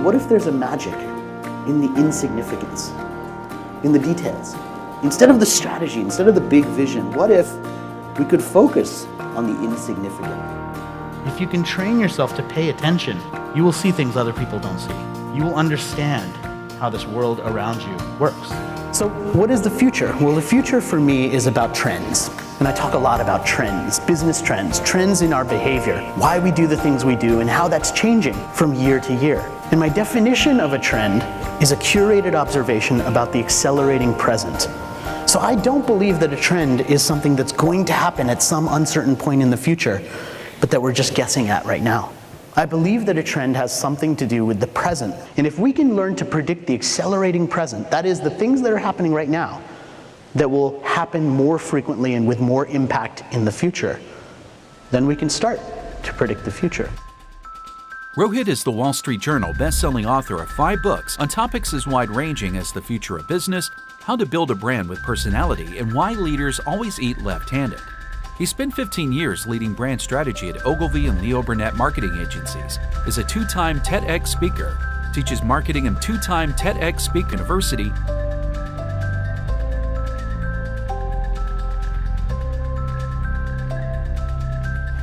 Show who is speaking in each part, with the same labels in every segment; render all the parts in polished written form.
Speaker 1: what if there's a magic in the insignificance, in the details? Instead of the strategy, instead of the big vision, what if we could focus on the insignificant?
Speaker 2: If you can train yourself to pay attention, you will see things other people don't see. You will understand how this world around you works.
Speaker 1: So what is the future? Well, the future for me is about trends. And I talk a lot about trends, business trends, trends in our behavior, why we do the things we do, and how that's changing from year to year. And my definition of a trend is a curated observation about the accelerating present. So I don't believe that a trend is something that's going to happen at some uncertain point in the future, but that we're just guessing at right now. I believe that a trend has something to do with the present. And if we can learn to predict the accelerating present, that is the things that are happening right now, that will happen more frequently and with more impact in the future, then we can start to predict the future.
Speaker 3: Rohit is the Wall Street Journal best-selling author of 5 books on topics as wide-ranging as the future of business, how to build a brand with personality, and why leaders always eat left-handed. He spent 15 years leading brand strategy at Ogilvy and Leo Burnett marketing agencies, is a 2-time TEDx speaker, teaches marketing in 2-time TEDx Speak University,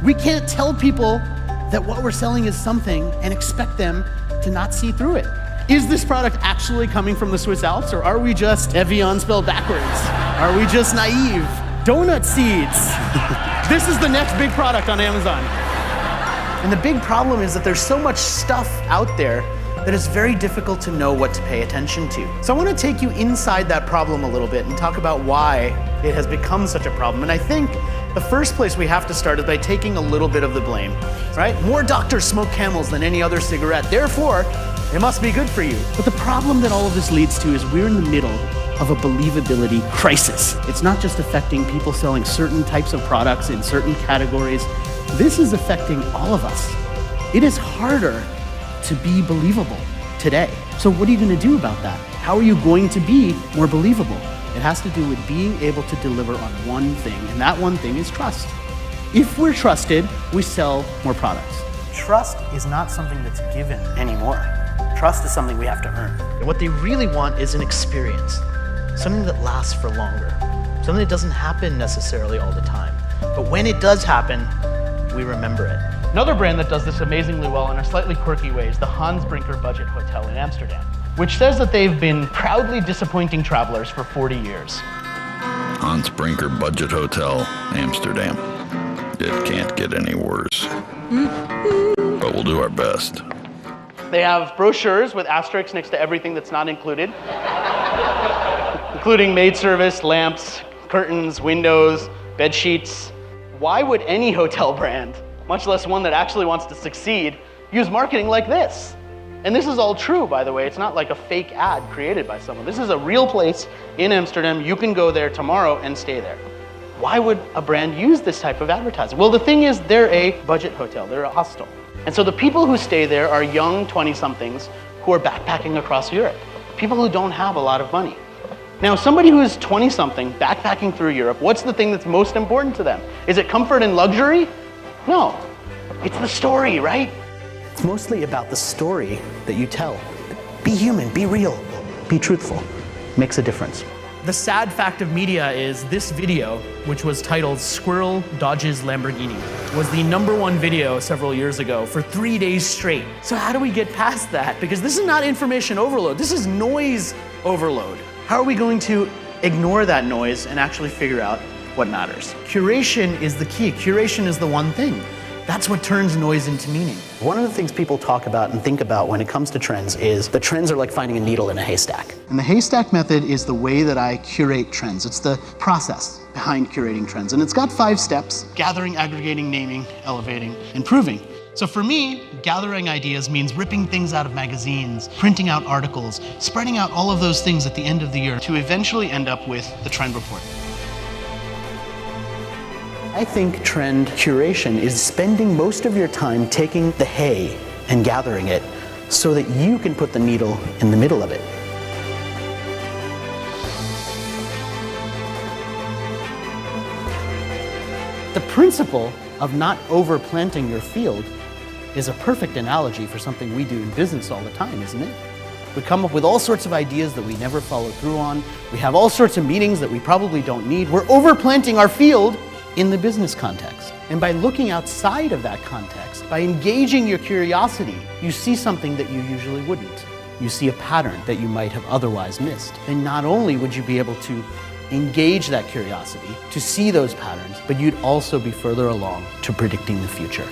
Speaker 2: We can't tell people that what we're selling is something and expect them to not see through it. Is this product actually coming from the Swiss Alps, or are we just Evian spelled backwards? Are we just naive? Donut seeds. This is the next big product on Amazon. And the big problem is that there's so much stuff out there that it's very difficult to know what to pay attention to. So I want to take you inside that problem a little bit and talk about why it has become such a problem. And I think the first place we have to start is by taking a little bit of the blame, right? More doctors smoke Camels than any other cigarette, therefore, it must be good for you. But the problem that all of this leads to is we're in the middle of a believability crisis. It's not just affecting people selling certain types of products in certain categories. This is affecting all of us. It is harder to be believable today. So what are you going to do about that? How are you going to be more believable? It has to do with being able to deliver on one thing, and that one thing is trust. If we're trusted, we sell more products. Trust is not something that's given anymore. Trust is something we have to earn. And what they really want is an experience, something that lasts for longer, something that doesn't happen necessarily all the time. But when it does happen, we remember it. Another brand that does this amazingly well in a slightly quirky way is the Hans Brinker Budget Hotel in Amsterdam, which says that they've been proudly disappointing travelers for 40 years.
Speaker 4: Hans Brinker Budget Hotel, Amsterdam. It can't get any worse. But we'll do our best.
Speaker 2: They have brochures with asterisks next to everything that's not included, including maid service, lamps, curtains, windows, bed sheets. Why would any hotel brand, much less one that actually wants to succeed, use marketing like this? And this is all true, by the way. It's not like a fake ad created by someone. This is a real place in Amsterdam. You can go there tomorrow and stay there. Why would a brand use this type of advertising? Well, the thing is, they're a budget hotel. They're a hostel. And so the people who stay there are young 20-somethings who are backpacking across Europe, people who don't have a lot of money. Now, somebody who is 20-something backpacking through Europe, what's the thing that's most important to them? Is it comfort and luxury? No, it's the story, right?
Speaker 1: It's mostly about the story that you tell. Be human, be real, be truthful. Makes a difference.
Speaker 2: The sad fact of media is this video, which was titled Squirrel Dodges Lamborghini, was the #1 video several years ago for 3 days straight. So how do we get past that? Because this is not information overload, this is noise overload. How are we going to ignore that noise and actually figure out what matters? Curation is the key. Curation is the one thing. That's what turns noise into meaning.
Speaker 1: One of the things people talk about and think about when it comes to trends is the trends are like finding a needle in a haystack.
Speaker 2: And the haystack method is the way that I curate trends. It's the process behind curating trends. And it's got 5 steps: gathering, aggregating, naming, elevating, and proving. So for me, gathering ideas means ripping things out of magazines, printing out articles, spreading out all of those things at the end of the year to eventually end up with the trend report.
Speaker 1: I think trend curation is spending most of your time taking the hay and gathering it so that you can put the needle in the middle of it. The principle of not overplanting your field
Speaker 2: is a perfect analogy for something we do in business all the time, isn't it? We come up with all sorts of ideas that we never follow through on. We have all sorts of meetings that we probably don't need. We're overplanting our field in the business context. And by looking outside of that context, by engaging your curiosity, you see something that you usually wouldn't. You see a pattern that you might have otherwise missed. Then not only would you be able to engage that curiosity, to see those patterns, but you'd also be further along to predicting the future.